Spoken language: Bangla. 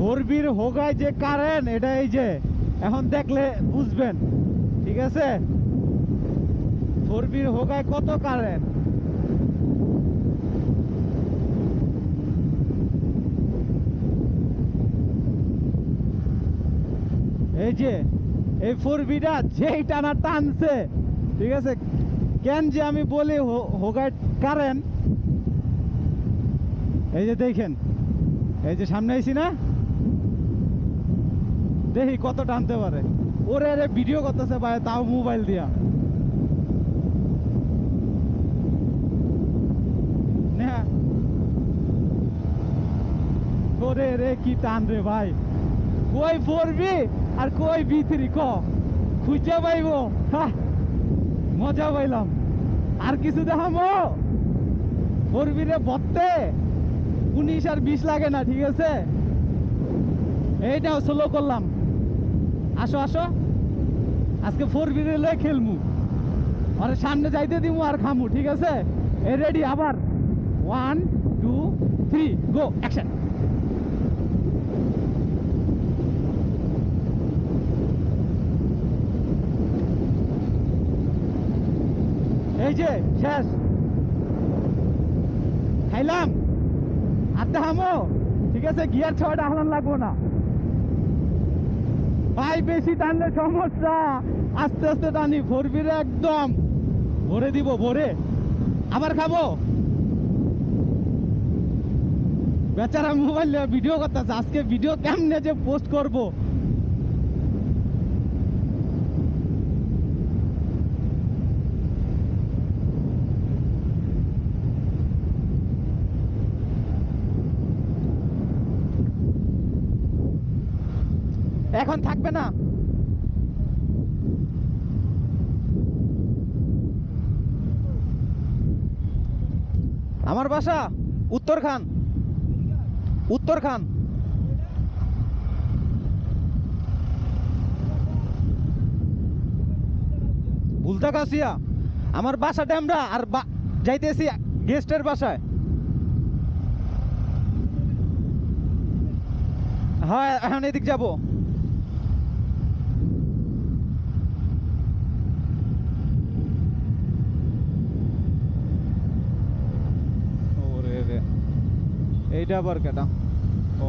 ফোরবির হোগায় যে কারেন্ট, এটা এই যে এখন দেখলে বুঝবেন, ঠিক আছে? ফোরবির হোগায় কত কারেন্ট। এই যে এই ফোরবিটা যেই টানা টানছে, ঠিক আছে? কেন যে আমি বলি হোগায় কারেন্ট, এই যে দেখেন, এই যে সামনে আইছি না, দেখি কত টানতে পারে। ওরে আরে ভিডিও করতেছে ভাই, তাও মোবাইল দিয়া। না ওরে রে কি টান রে ভাই, কই ফোরবি আর কই বি3 ক খুঁজে পাইবো। হ্যাঁ, মজা পাইলাম। আর কিছু দেখামো, ফোরবি রে বত্তে 19 আর 20 লাগে না, ঠিক আছে? এইটাও স্লো করলাম। আসো আসো, আজকে ফোরবি রে লয়ে খেলমু, আরে সামনে যাইতে দিমু আর খামু, ঠিক আছে? এই রেডি, আবার 1 2 3 গো অ্যাকশন। এই যে শেষ, খাইলাম আর দেখামো, ঠিক আছে? গিয়ার 6টা হালান লাগবো না ভাই, বেশি টানলে সমস্যা। আস্তে আস্তে টানি, ফোরবিরে একদম ভরে দিব, ভরে আবার খাবো। বেচারা মোবাইল ভিডিও করতেছে, আজকে ভিডিও কেমনে যে পোস্ট করব। এখন থাকবে না। আমার বাসা উত্তরখান, উত্তরখান। ভুলতা কাছিয়া, আমার বাসা ড্যামরা, আর যাইতেছি গেস্টের বাসায়। হ্যাঁ, এখন এদিক যাবো। ওরে রে, এইটা আবার কেটা? ও